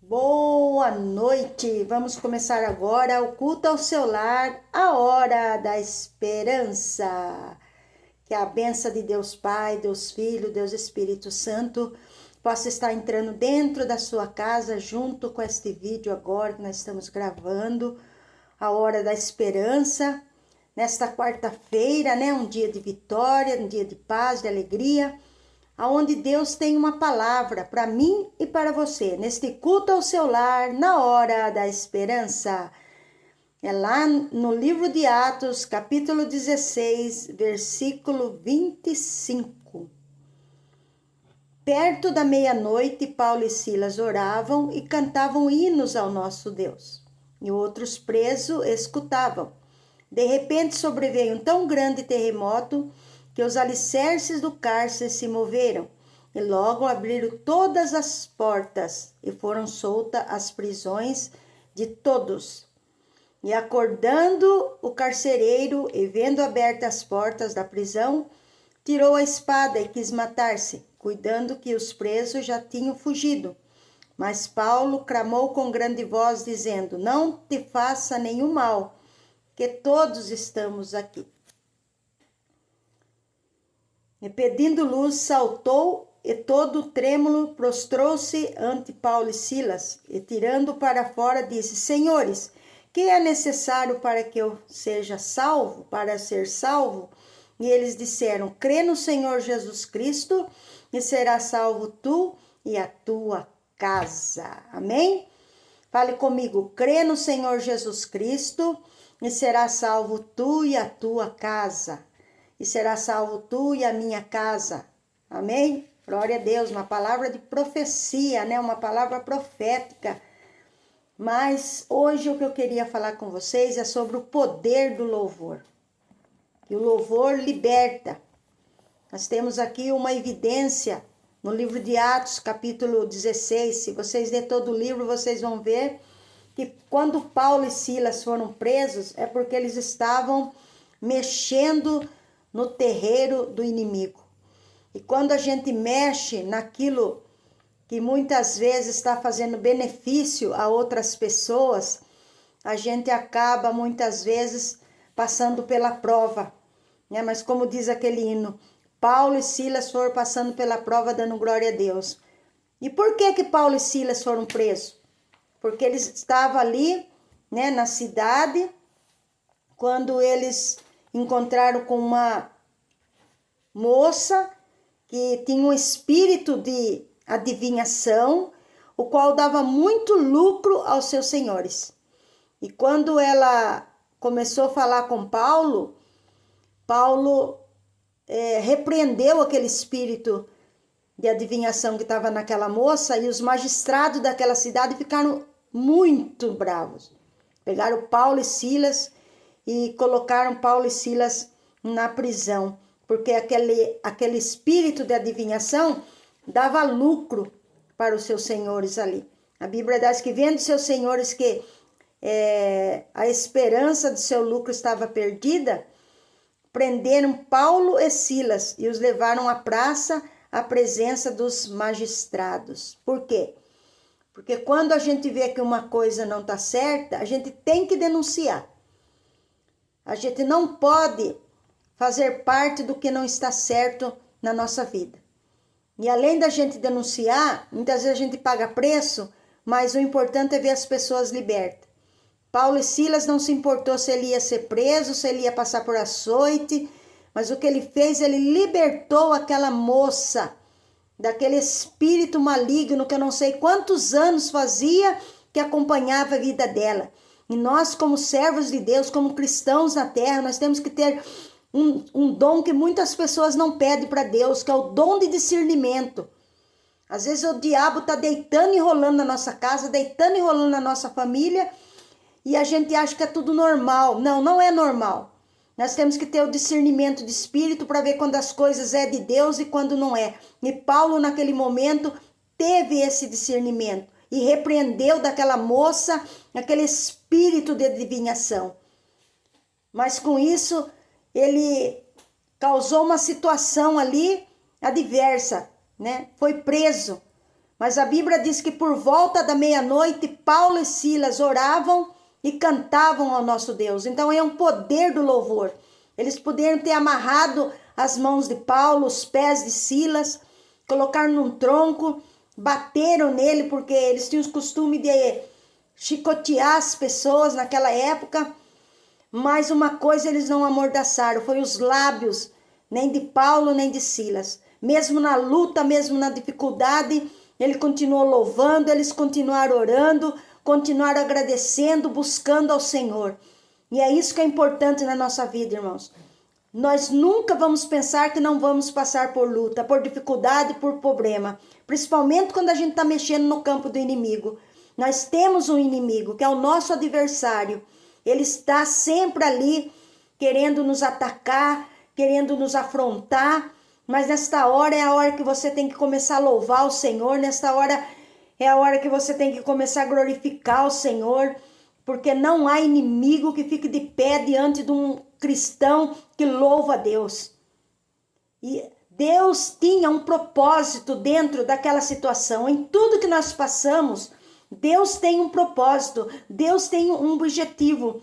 Boa noite! Vamos começar agora o culto ao seu lar, a hora da esperança. Que a bênção de Deus Pai, Deus Filho, Deus Espírito Santo possa estar entrando dentro da sua casa junto com este vídeo agora que nós estamos gravando, a hora da esperança. Nesta quarta-feira, né, um dia de vitória, um dia de paz, de alegria, aonde Deus tem uma palavra para mim e para você, neste culto ao seu lar, na hora da esperança. É lá no livro de Atos, capítulo 16, versículo 25. Perto da meia-noite, Paulo e Silas oravam e cantavam hinos ao nosso Deus. E outros presos escutavam. De repente sobreveio um tão grande terremoto que os alicerces do cárcere se moveram, e logo abriram todas as portas, e foram soltas as prisões de todos. E acordando o carcereiro, e vendo abertas as portas da prisão, tirou a espada e quis matar-se, cuidando que os presos já tinham fugido. Mas Paulo clamou com grande voz, dizendo: Não te faça nenhum mal, que todos estamos aqui. E pedindo luz, saltou e todo trêmulo prostrou-se ante Paulo e Silas, e tirando para fora disse: Senhores, que é necessário para que eu seja salvo, para ser salvo? E eles disseram: Crê no Senhor Jesus Cristo, e serás salvo tu e a tua casa. Amém? Fale comigo: crê no Senhor Jesus Cristo, e serás salvo tu e a tua casa. E será salvo tu e a minha casa. Amém? Glória a Deus, uma palavra de profecia, né? Uma palavra profética. Mas hoje o que eu queria falar com vocês é sobre o poder do louvor. E o louvor liberta. Nós temos aqui uma evidência no livro de Atos, capítulo 16. Se vocês lerem todo o livro, vocês vão ver que quando Paulo e Silas foram presos, é porque eles estavam mexendo no terreiro do inimigo. E quando a gente mexe naquilo que muitas vezes está fazendo benefício a outras pessoas, a gente acaba muitas vezes passando pela prova, né? Mas como diz aquele hino, Paulo e Silas foram passando pela prova dando glória a Deus. E por que Paulo e Silas foram presos? Porque eles estavam ali, né, na cidade, quando eles encontraram com uma moça que tinha um espírito de adivinhação, o qual dava muito lucro aos seus senhores. E quando ela começou a falar com Paulo, Paulo repreendeu aquele espírito de adivinhação que estava naquela moça, e os magistrados daquela cidade ficaram muito bravos. Pegaram Paulo e Silas e colocaram Paulo e Silas na prisão, porque aquele espírito de adivinhação dava lucro para os seus senhores ali. A Bíblia diz que vendo seus senhores que a esperança de seu lucro estava perdida, prenderam Paulo e Silas e os levaram à praça à presença dos magistrados. Por quê? Porque quando a gente vê que uma coisa não está certa, a gente tem que denunciar. A gente não pode fazer parte do que não está certo na nossa vida. E além da gente denunciar, muitas vezes a gente paga preço, mas o importante é ver as pessoas libertas. Paulo e Silas não se importou se ele ia ser preso, se ele ia passar por açoite, mas o que ele fez, ele libertou aquela moça daquele espírito maligno que eu não sei quantos anos fazia que acompanhava a vida dela. E nós, como servos de Deus, como cristãos na terra, nós temos que ter um dom que muitas pessoas não pedem para Deus, que é o dom de discernimento. Às vezes o diabo está deitando e rolando na nossa casa, deitando e rolando na nossa família, e a gente acha que é tudo normal. Não, não é normal. Nós temos que ter o discernimento de espírito para ver quando as coisas é de Deus e quando não é. E Paulo, naquele momento, teve esse discernimento e repreendeu daquela moça aquele espírito de adivinhação. Mas com isso, ele causou uma situação ali adversa, né? Foi preso. Mas a Bíblia diz que por volta da meia-noite, Paulo e Silas oravam e cantavam ao nosso Deus. Então é um poder do louvor. Eles poderiam ter amarrado as mãos de Paulo, os pés de Silas, colocaram num tronco, bateram nele, porque eles tinham o costume de chicotear as pessoas naquela época. Mas uma coisa eles não amordaçaram, foi os lábios, nem de Paulo, nem de Silas. Mesmo na luta, mesmo na dificuldade, ele continuou louvando, eles continuaram orando, continuaram agradecendo, buscando ao Senhor. E é isso que é importante na nossa vida, irmãos. Nós nunca vamos pensar que não vamos passar por luta, por dificuldade, por problema. Principalmente quando a gente está mexendo no campo do inimigo. Nós temos um inimigo, que é o nosso adversário. Ele está sempre ali, querendo nos atacar, querendo nos afrontar. Mas nesta hora é a hora que você tem que começar a louvar o Senhor. Nesta hora é a hora que você tem que começar a glorificar o Senhor. Porque não há inimigo que fique de pé diante de um cristão que louva a Deus. E Deus tinha um propósito dentro daquela situação. Em tudo que nós passamos, Deus tem um propósito. Deus tem um objetivo.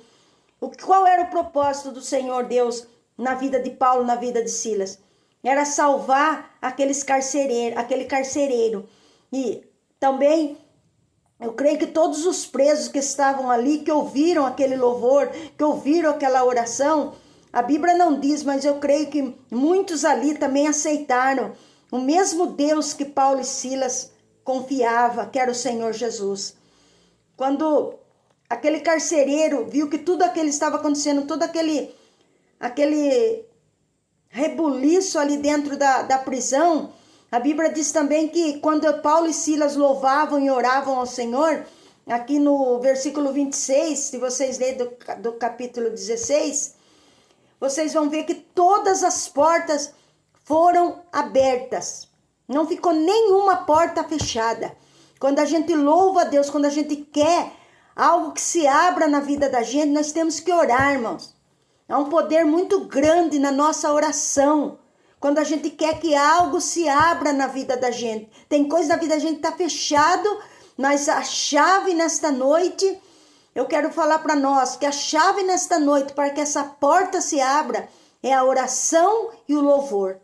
Qual era o propósito do Senhor Deus na vida de Paulo, na vida de Silas? Era salvar aquele carcereiro. E também eu creio que todos os presos que estavam ali, que ouviram aquele louvor, que ouviram aquela oração, a Bíblia não diz, mas eu creio que muitos ali também aceitaram o mesmo Deus que Paulo e Silas confiava, que era o Senhor Jesus. Quando aquele carcereiro viu que tudo aquilo estava acontecendo, todo aquele rebuliço ali dentro da prisão, a Bíblia diz também que quando Paulo e Silas louvavam e oravam ao Senhor, aqui no versículo 26, se vocês lerem do capítulo 16, vocês vão ver que todas as portas foram abertas. Não ficou nenhuma porta fechada. Quando a gente louva a Deus, quando a gente quer algo que se abra na vida da gente, nós temos que orar, irmãos. Há um poder muito grande na nossa oração. Quando a gente quer que algo se abra na vida da gente. Tem coisa na vida da gente que está fechado, mas a chave nesta noite, eu quero falar para nós, que a chave nesta noite para que essa porta se abra é a oração e o louvor.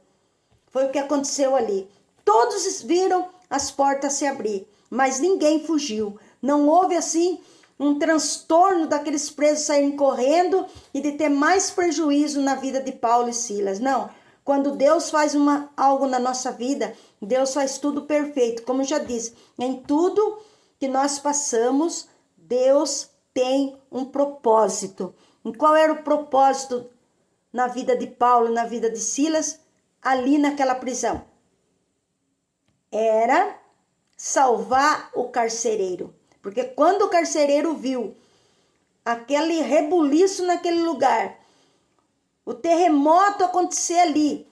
Foi o que aconteceu ali. Todos viram as portas se abrir, mas ninguém fugiu. Não houve assim um transtorno daqueles presos saírem correndo e de ter mais prejuízo na vida de Paulo e Silas. Não. Quando Deus faz algo na nossa vida, Deus faz tudo perfeito. Como eu já disse, em tudo que nós passamos, Deus tem um propósito. E qual era o propósito na vida de Paulo, na vida de Silas, ali naquela prisão? Era salvar o carcereiro. Porque quando o carcereiro viu aquele rebuliço naquele lugar, o terremoto acontecer ali,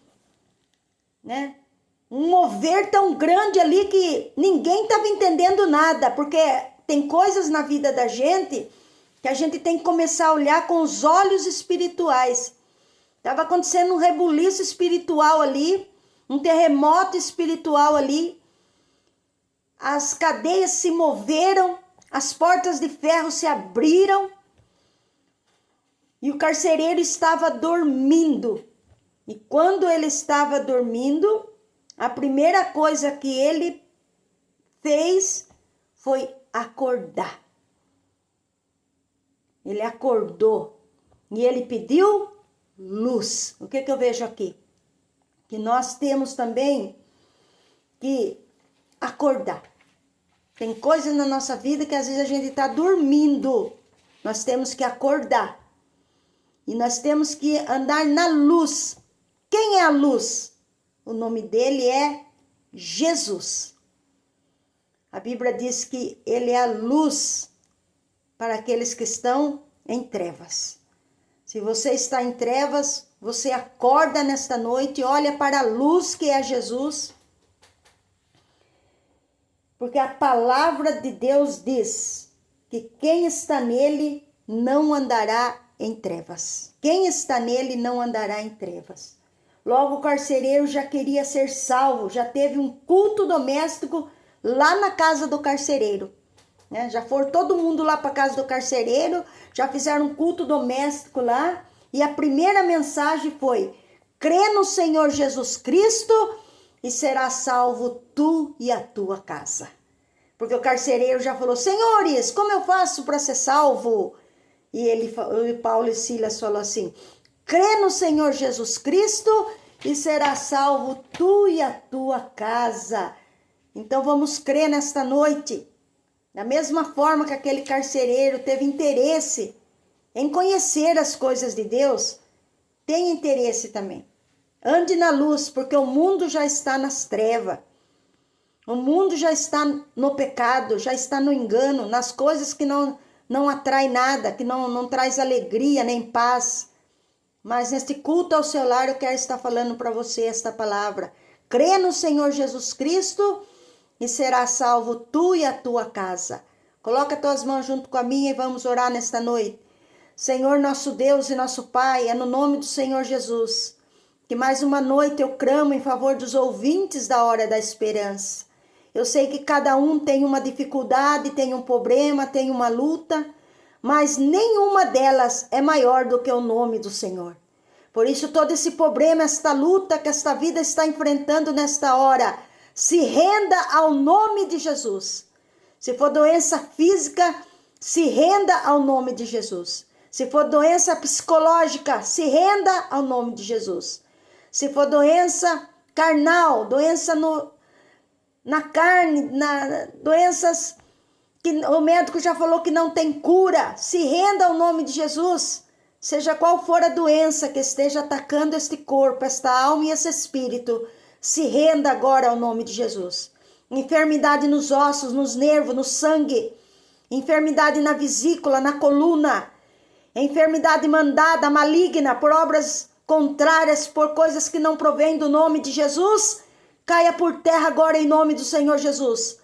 né? Um mover tão grande ali que ninguém estava entendendo nada, porque tem coisas na vida da gente que a gente tem que começar a olhar com os olhos espirituais. Estava acontecendo um rebuliço espiritual ali, um terremoto espiritual ali. As cadeias se moveram, as portas de ferro se abriram. E o carcereiro estava dormindo. E quando ele estava dormindo, a primeira coisa que ele fez foi acordar. Ele acordou e ele pediu luz. O que eu vejo aqui? Que nós temos também que acordar. Tem coisas na nossa vida que às vezes a gente está dormindo. Nós temos que acordar. E nós temos que andar na luz. Quem é a luz? O nome dele é Jesus. A Bíblia diz que ele é a luz para aqueles que estão em trevas. Se você está em trevas, você acorda nesta noite, olha para a luz que é Jesus. Porque a palavra de Deus diz que quem está nele não andará em trevas. Quem está nele não andará em trevas. Logo o carcereiro já queria ser salvo, já teve um culto doméstico lá na casa do carcereiro. Né? Já foram todo mundo lá para a casa do carcereiro, já fizeram um culto doméstico lá, e a primeira mensagem foi: crê no Senhor Jesus Cristo e será salvo tu e a tua casa. Porque o carcereiro já falou: senhores, como eu faço para ser salvo? E Paulo e Silas falou assim: crê no Senhor Jesus Cristo e será salvo tu e a tua casa. Então vamos crer nesta noite. Da mesma forma que aquele carcereiro teve interesse em conhecer as coisas de Deus, tem interesse também. Ande na luz, porque o mundo já está nas trevas. O mundo já está no pecado, já está no engano, nas coisas que não atrai nada, que não traz alegria nem paz. Mas neste culto ao seu lar eu quero estar falando para você esta palavra. Crê no Senhor Jesus Cristo e será salvo tu e a tua casa. Coloca tuas mãos junto com a minha e vamos orar nesta noite. Senhor, nosso Deus e nosso Pai, é no nome do Senhor Jesus que mais uma noite eu clamo em favor dos ouvintes da Hora da Esperança. Eu sei que cada um tem uma dificuldade, tem um problema, tem uma luta, mas nenhuma delas é maior do que o nome do Senhor. Por isso todo esse problema, esta luta que esta vida está enfrentando nesta hora, se renda ao nome de Jesus. Se for doença física, se renda ao nome de Jesus. Se for doença psicológica, se renda ao nome de Jesus. Se for doença carnal, doença na carne, doenças que o médico já falou que não tem cura, se renda ao nome de Jesus. Seja qual for a doença que esteja atacando este corpo, esta alma e esse espírito, se renda agora ao nome de Jesus. Enfermidade nos ossos, nos nervos, no sangue, enfermidade na vesícula, na coluna, enfermidade mandada, maligna, por obras contrárias, por coisas que não provêm do nome de Jesus, caia por terra agora em nome do Senhor Jesus.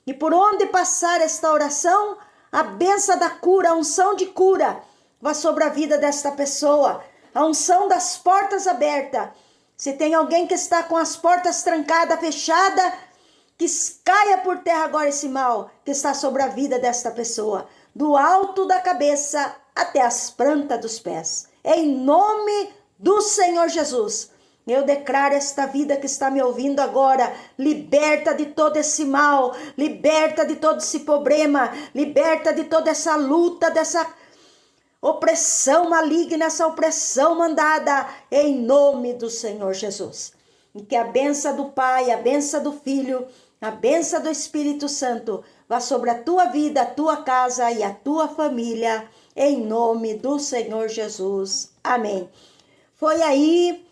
E por onde passar esta oração, a bênção da cura, a unção de cura, vá sobre a vida desta pessoa, a unção das portas abertas. Se tem alguém que está com as portas trancadas, fechadas, que caia por terra agora esse mal que está sobre a vida desta pessoa, do alto da cabeça até as plantas dos pés. Em nome do Senhor Jesus, eu declaro esta vida que está me ouvindo agora, liberta de todo esse mal, liberta de todo esse problema, liberta de toda essa luta, dessa opressão maligna, essa opressão mandada, em nome do Senhor Jesus. E que a bênção do Pai, a bênção do Filho, a bênção do Espírito Santo vá sobre a tua vida, a tua casa e a tua família, em nome do Senhor Jesus. Amém. Foi aí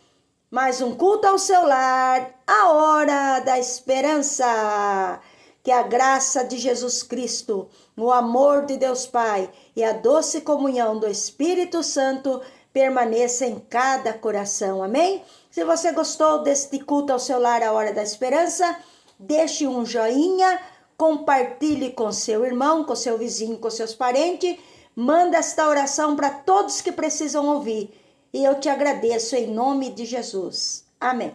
mais um culto ao seu lar, a Hora da Esperança. Que a graça de Jesus Cristo, o amor de Deus Pai e a doce comunhão do Espírito Santo permaneça em cada coração. Amém? Se você gostou deste culto ao seu lar, a Hora da Esperança, deixe um joinha, compartilhe com seu irmão, com seu vizinho, com seus parentes. Manda esta oração para todos que precisam ouvir. E eu te agradeço em nome de Jesus. Amém.